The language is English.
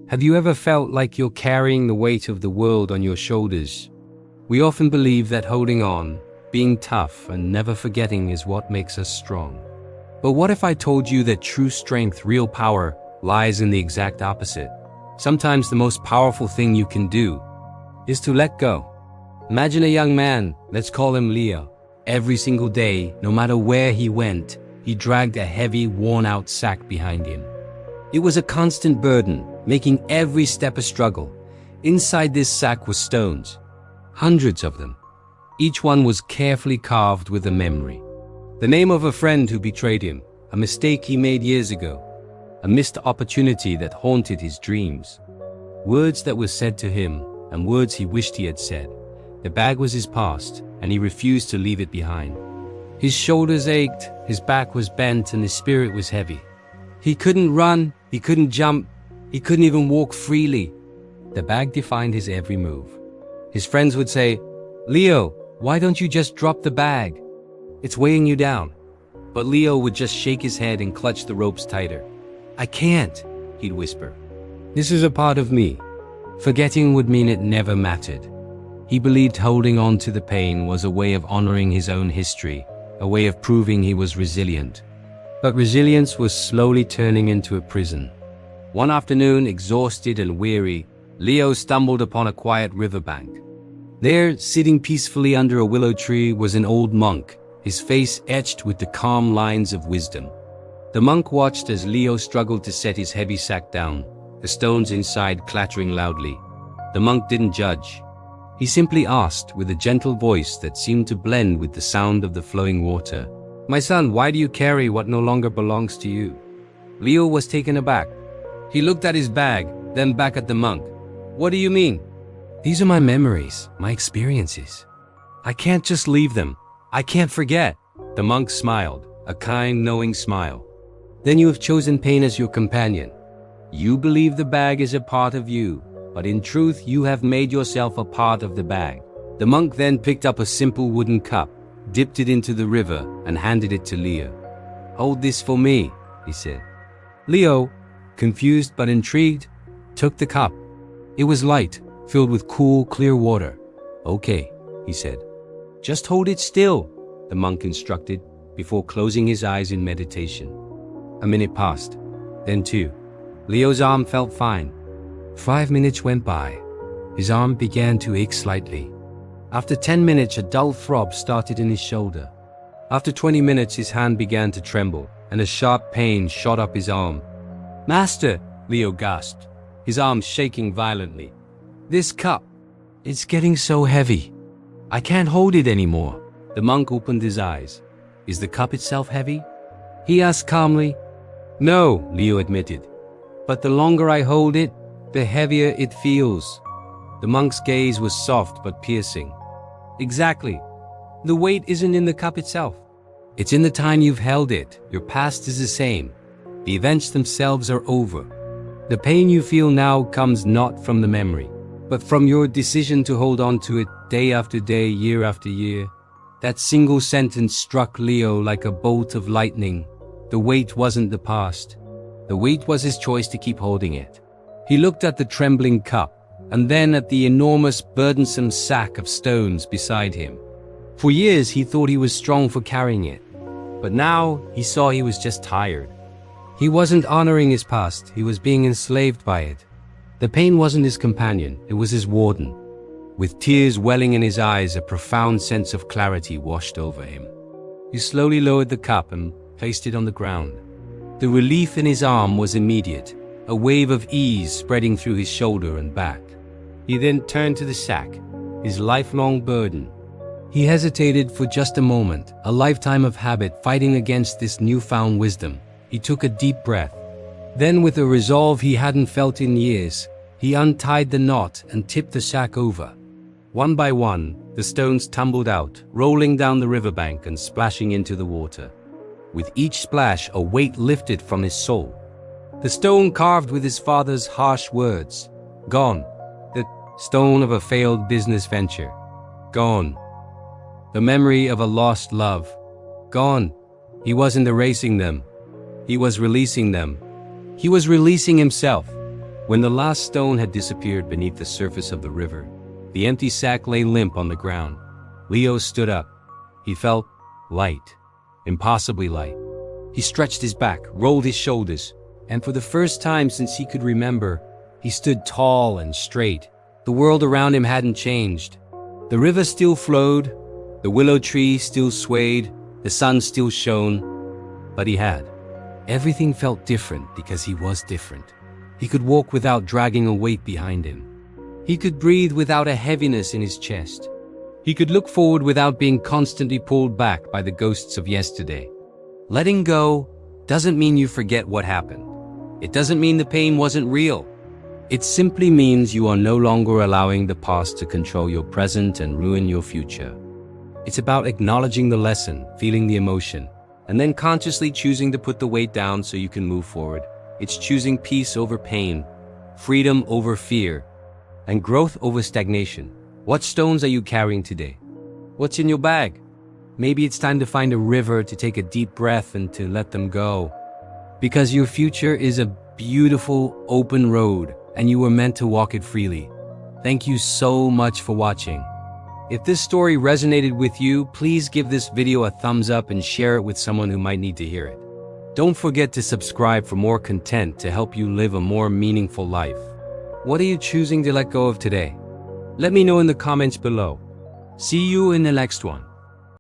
Have you ever felt like you're carrying the weight of the world on your shoulders? We often believe that holding on, being tough, and never forgetting is what makes us strong. But what if I told you that true strength, real power, lies in the exact opposite? Sometimes the most powerful thing you can do is to let go. Imagine a young man, let's call him Leo. Every single day, no matter where he went, he dragged a heavy, worn-out sack behind him. It was a constant burden, making every step a struggle. Inside this sack were stones, hundreds of them. Each one was carefully carved with a memory. The name of a friend who betrayed him, a mistake he made years ago, a missed opportunity that haunted his dreams. Words that were said to him, and words he wished he had said. The bag was his past, and he refused to leave it behind. His shoulders ached, his back was bent, and his spirit was heavy. He couldn't run, he couldn't jump, he couldn't even walk freely. The bag defined his every move. His friends would say, "Leo, why don't you just drop the bag? It's weighing you down." But Leo would just shake his head and clutch the ropes tighter. "I can't," he'd whisper. "This is a part of me." Forgetting would mean it never mattered. He believed holding on to the pain was a way of honoring his own history, a way of proving he was resilient. But resilience was slowly turning into a prison. One afternoon, exhausted and weary, Leo stumbled upon a quiet riverbank. There, sitting peacefully under a willow tree, was an old monk, his face etched with the calm lines of wisdom. The monk watched as Leo struggled to set his heavy sack down, the stones inside clattering loudly. The monk didn't judge. He simply asked, with a gentle voice that seemed to blend with the sound of the flowing water, "My son, why do you carry what no longer belongs to you?" Leo was taken aback. He looked at his bag, then back at the monk. "What do you mean?" "These are my memories, my experiences. I can't just leave them. I can't forget." The monk smiled, a kind, knowing smile. "Then you have chosen pain as your companion. You believe the bag is a part of you, but in truth you have made yourself a part of the bag." The monk then picked up a simple wooden cup, dipped it into the river, and handed it to Leo. "Hold this for me," he said. Leo, confused but intrigued, took the cup. It was light, filled with cool, clear water. "Okay," he said. "Just hold it still," the monk instructed, before closing his eyes in meditation. A minute passed, then two. Leo's arm felt fine. 5 minutes went by. His arm began to ache slightly. After 10 minutes, a dull throb started in his shoulder. After 20 minutes, his hand began to tremble, and a sharp pain shot up his arm. "Master," Leo gasped, his arm shaking violently. "This cup, it's getting so heavy. I can't hold it anymore." The monk opened his eyes. "Is the cup itself heavy?" he asked calmly. "No," Leo admitted. "But the longer I hold it, the heavier it feels." The monk's gaze was soft but piercing. "Exactly. The weight isn't in the cup itself. It's in the time you've held it. Your past is the same. The events themselves are over. The pain you feel now comes not from the memory, but from your decision to hold on to it day after day, year after year." That single sentence struck Leo like a bolt of lightning. The weight wasn't the past. The weight was his choice to keep holding it. He looked at the trembling cup, and then at the enormous, burdensome sack of stones beside him. For years he thought he was strong for carrying it, but now he saw he was just tired. He wasn't honoring his past, he was being enslaved by it. The pain wasn't his companion, it was his warden. With tears welling in his eyes, a profound sense of clarity washed over him. He slowly lowered the cup and placed it on the ground. The relief in his arm was immediate, a wave of ease spreading through his shoulder and back. He then turned to the sack, his lifelong burden. He hesitated for just a moment, a lifetime of habit fighting against this newfound wisdom. He took a deep breath. Then, with a resolve he hadn't felt in years, he untied the knot and tipped the sack over. One by one, the stones tumbled out, rolling down the riverbank and splashing into the water. With each splash, a weight lifted from his soul. The stone carved with his father's harsh words. Gone. The stone of a failed business venture. Gone. The memory of a lost love. Gone. He wasn't erasing them. He was releasing them. He was releasing himself. When the last stone had disappeared beneath the surface of the river, the empty sack lay limp on the ground. Leo stood up. He felt light, impossibly light. He stretched his back, rolled his shoulders, and for the first time since he could remember, he stood tall and straight. The world around him hadn't changed. The river still flowed, the willow tree still swayed, the sun still shone, but he had. Everything felt different because he was different. He could walk without dragging a weight behind him. He could breathe without a heaviness in his chest. He could look forward without being constantly pulled back by the ghosts of yesterday. Letting go doesn't mean you forget what happened. It doesn't mean the pain wasn't real. It simply means you are no longer allowing the past to control your present and ruin your future. It's about acknowledging the lesson, feeling the emotion, and then consciously choosing to put the weight down so you can move forward. It's choosing peace over pain, freedom over fear, and growth over stagnation. What stones are you carrying today? What's in your bag? Maybe it's time to find a river, to take a deep breath and to let them go. Because your future is a beautiful, open road, and you were meant to walk it freely. Thank you so much for watching. If this story resonated with you, please give this video a thumbs up and share it with someone who might need to hear it. Don't forget to subscribe for more content to help you live a more meaningful life. What are you choosing to let go of today? Let me know in the comments below. See you in the next one.